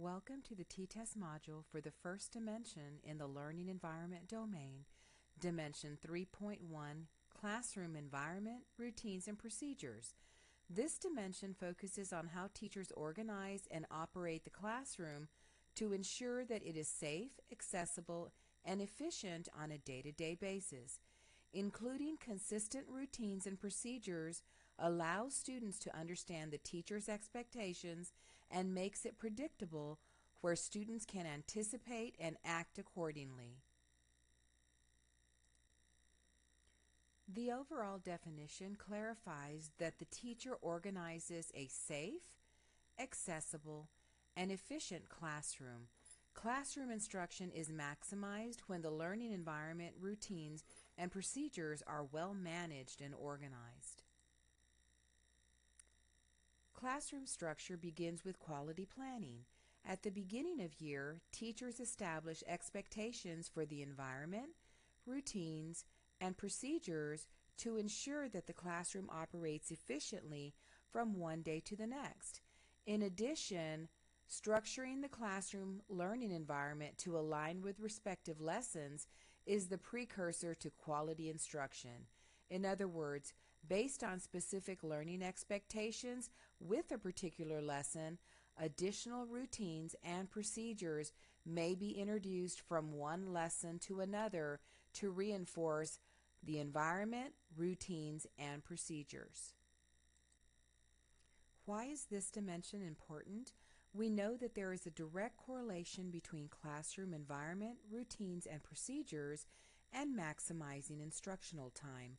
Welcome to the T-TEST module for the first dimension in the Learning Environment domain, Dimension 3.1, Classroom Environment, Routines and Procedures. This dimension focuses on how teachers organize and operate the classroom to ensure that it is safe, accessible, and efficient on a day-to-day basis. Including consistent routines and procedures allows students to understand the teacher's expectations and makes it predictable where students can anticipate and act accordingly. The overall definition clarifies that the teacher organizes a safe, accessible, and efficient classroom. Classroom instruction is maximized when the learning environment, routines, and procedures are well managed and organized. Classroom structure begins with quality planning. At the beginning of year, teachers establish expectations for the environment, routines, and procedures to ensure that the classroom operates efficiently from one day to the next. In addition, structuring the classroom learning environment to align with respective lessons is the precursor to quality instruction. In other words, based on specific learning expectations with a particular lesson, additional routines and procedures may be introduced from one lesson to another to reinforce the environment, routines, and procedures. Why is this dimension important? We know that there is a direct correlation between classroom environment, routines, and procedures and maximizing instructional time.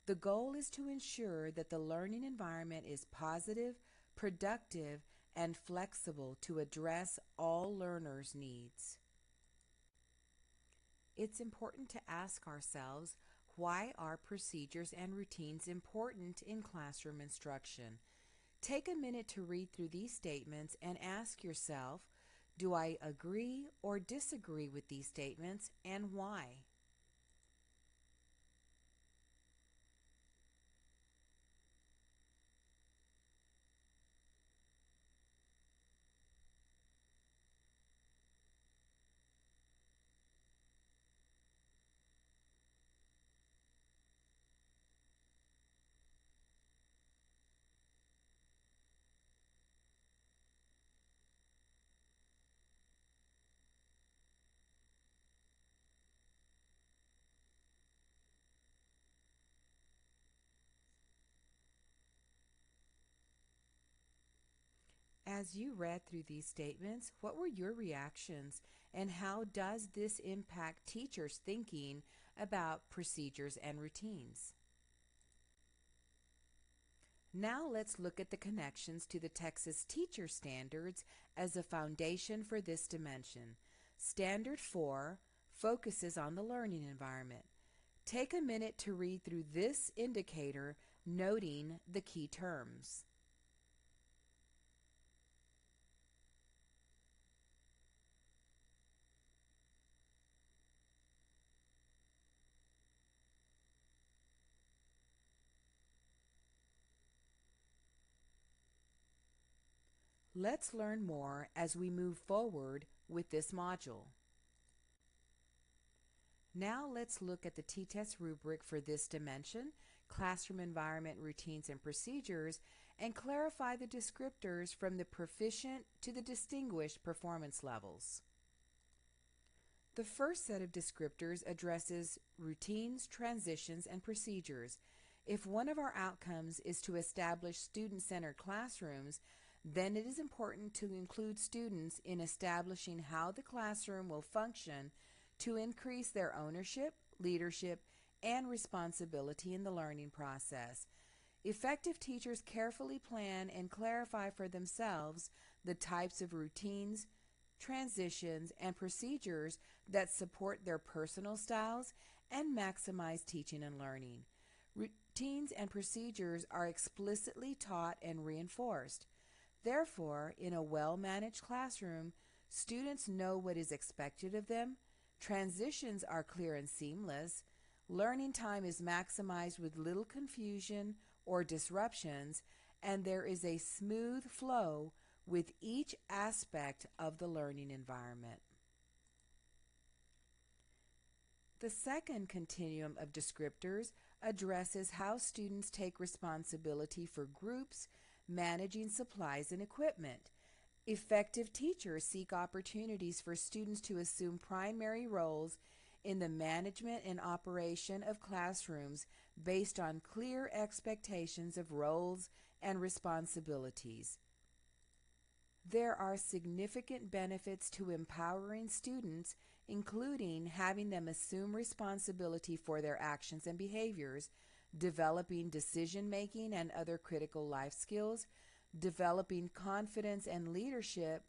The goal is to ensure that the learning environment is positive, productive, and flexible to address all learners' needs. It's important to ask ourselves, why are procedures and routines important in classroom instruction? Take a minute to read through these statements and ask yourself, do I agree or disagree with these statements, and why? As you read through these statements, what were your reactions, and how does this impact teachers' thinking about procedures and routines? Now let's look at the connections to the Texas Teacher Standards as a foundation for this dimension. Standard 4 focuses on the learning environment. Take a minute to read through this indicator, noting the key terms. Let's learn more as we move forward with this module. Now let's look at the T-TEST rubric for this dimension, classroom environment, routines, and procedures, and clarify the descriptors from the proficient to the distinguished performance levels. The first set of descriptors addresses routines, transitions, and procedures. If one of our outcomes is to establish student-centered classrooms, then it is important to include students in establishing how the classroom will function to increase their ownership, leadership, and responsibility in the learning process. Effective teachers carefully plan and clarify for themselves the types of routines, transitions, and procedures that support their personal styles and maximize teaching and learning. Routines and procedures are explicitly taught and reinforced. Therefore, in a well-managed classroom, students know what is expected of them, transitions are clear and seamless, learning time is maximized with little confusion or disruptions, and there is a smooth flow with each aspect of the learning environment. The second continuum of descriptors addresses how students take responsibility for groups, managing supplies and equipment. Effective teachers seek opportunities for students to assume primary roles in the management and operation of classrooms based on clear expectations of roles and responsibilities. There are significant benefits to empowering students, including having them assume responsibility for their actions and behaviors, developing decision making and other critical life skills, developing confidence and leadership,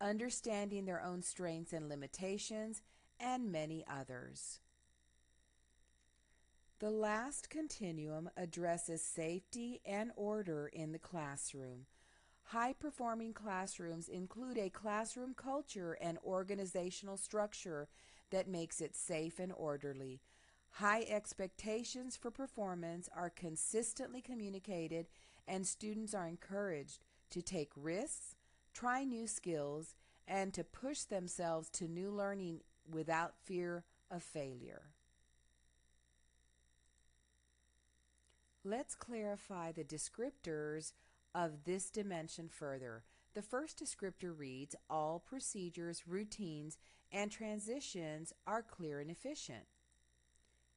understanding their own strengths and limitations, and many others. The last continuum addresses safety and order in the classroom. High-performing classrooms include a classroom culture and organizational structure that makes it safe and orderly. High expectations for performance are consistently communicated, and students are encouraged to take risks, try new skills, and to push themselves to new learning without fear of failure. Let's clarify the descriptors of this dimension further. The first descriptor reads, all procedures, routines, and transitions are clear and efficient.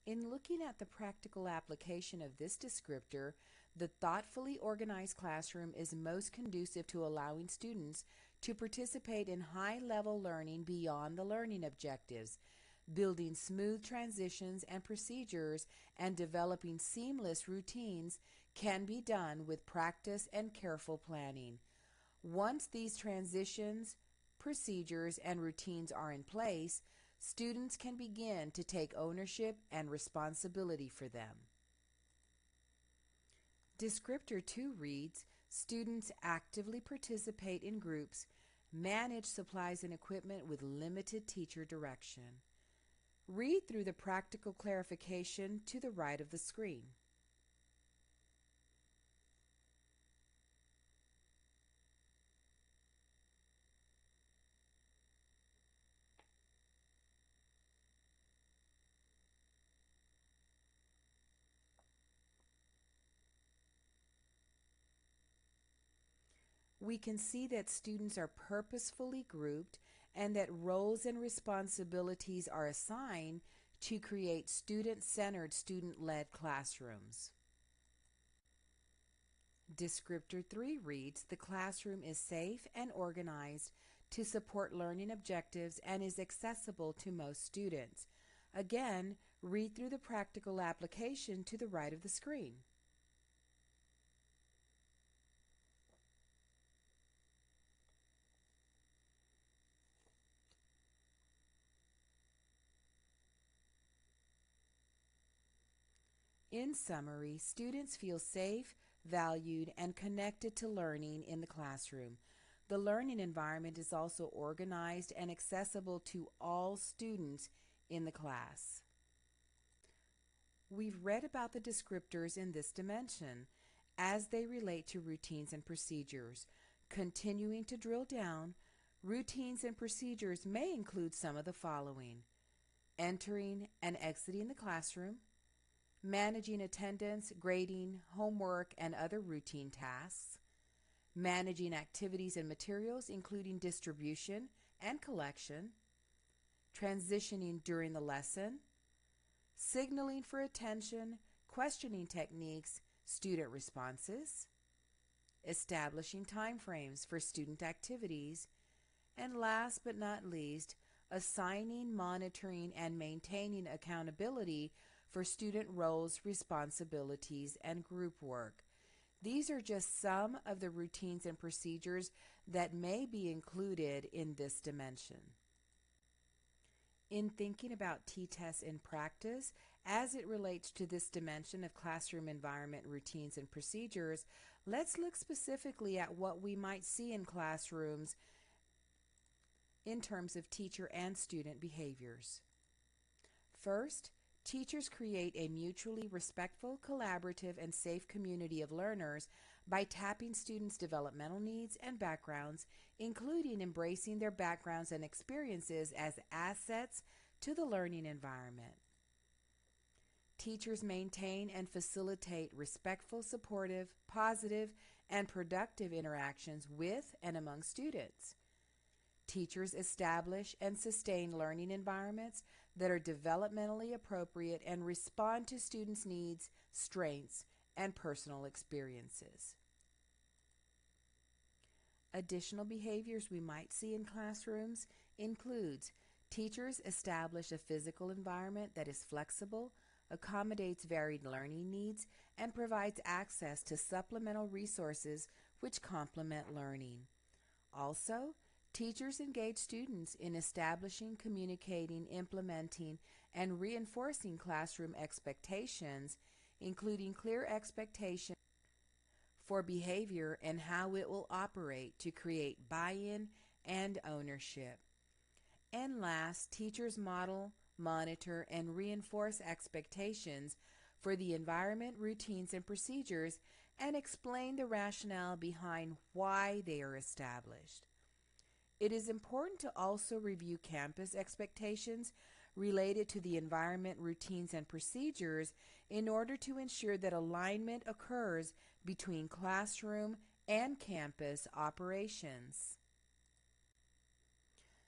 In looking at the practical application of this descriptor, the thoughtfully organized classroom is most conducive to allowing students to participate in high-level learning beyond the learning objectives. Building smooth transitions and procedures and developing seamless routines can be done with practice and careful planning. Once these transitions, procedures, and routines are in place, students can begin to take ownership and responsibility for them. Descriptor 2 reads, students actively participate in groups, manage supplies and equipment with limited teacher direction. Read through the practical clarification to the right of the screen. We can see that students are purposefully grouped and that roles and responsibilities are assigned to create student-centered, student-led classrooms. Descriptor 3 reads, the classroom is safe and organized to support learning objectives and is accessible to most students. Again, read through the practical application to the right of the screen. In summary, students feel safe, valued, and connected to learning in the classroom. The learning environment is also organized and accessible to all students in the class. We've read about the descriptors in this dimension as they relate to routines and procedures. Continuing to drill down, routines and procedures may include some of the following: entering and exiting the classroom, managing attendance, grading, homework, and other routine tasks, managing activities and materials, including distribution and collection, transitioning during the lesson, signaling for attention, questioning techniques, student responses, establishing timeframes for student activities, and last but not least, assigning, monitoring, and maintaining accountability for student roles, responsibilities, and group work. These are just some of the routines and procedures that may be included in this dimension. In thinking about T-TESS in practice, as it relates to this dimension of classroom environment, routines, and procedures, let's look specifically at what we might see in classrooms in terms of teacher and student behaviors. First, teachers create a mutually respectful, collaborative, and safe community of learners by tapping students' developmental needs and backgrounds, including embracing their backgrounds and experiences as assets to the learning environment. Teachers maintain and facilitate respectful, supportive, positive, and productive interactions with and among students. Teachers establish and sustain learning environments that are developmentally appropriate and respond to students' needs, strengths, and personal experiences. Additional behaviors we might see in classrooms includes teachers establish a physical environment that is flexible, accommodates varied learning needs, and provides access to supplemental resources which complement learning. Also, teachers engage students in establishing, communicating, implementing, and reinforcing classroom expectations, including clear expectations for behavior and how it will operate to create buy-in and ownership. And last, teachers model, monitor, and reinforce expectations for the environment, routines, and procedures, and explain the rationale behind why they are established. It is important to also review campus expectations related to the environment, routines, and procedures in order to ensure that alignment occurs between classroom and campus operations.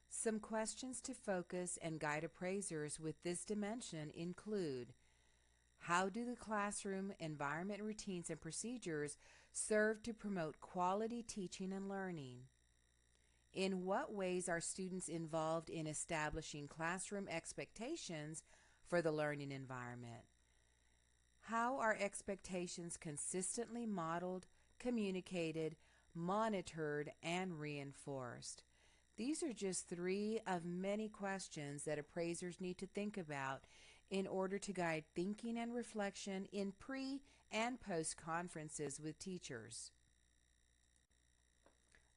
Some questions to focus and guide appraisers with this dimension include: how do the classroom environment, routines, and procedures serve to promote quality teaching and learning? In what ways are students involved in establishing classroom expectations for the learning environment? How are expectations consistently modeled, communicated, monitored, and reinforced? These are just 3 of many questions that appraisers need to think about in order to guide thinking and reflection in pre- and post-conferences with teachers.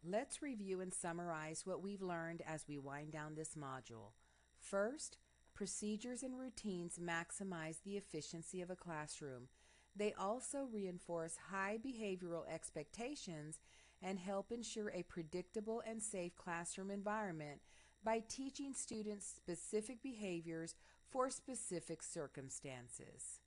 Let's review and summarize what we've learned as we wind down this module. First, procedures and routines maximize the efficiency of a classroom. They also reinforce high behavioral expectations and help ensure a predictable and safe classroom environment by teaching students specific behaviors for specific circumstances.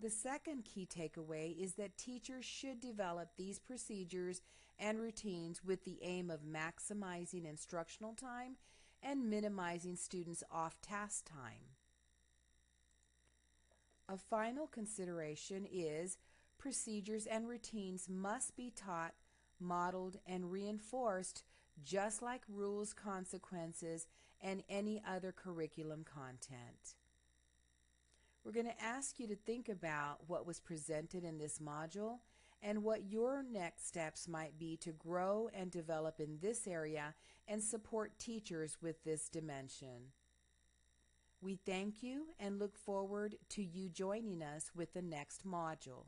The second key takeaway is that teachers should develop these procedures and routines with the aim of maximizing instructional time and minimizing students' off-task time. A final consideration is procedures and routines must be taught, modeled, and reinforced just like rules, consequences, and any other curriculum content. We're going to ask you to think about what was presented in this module and what your next steps might be to grow and develop in this area and support teachers with this dimension. We thank you and look forward to you joining us with the next module.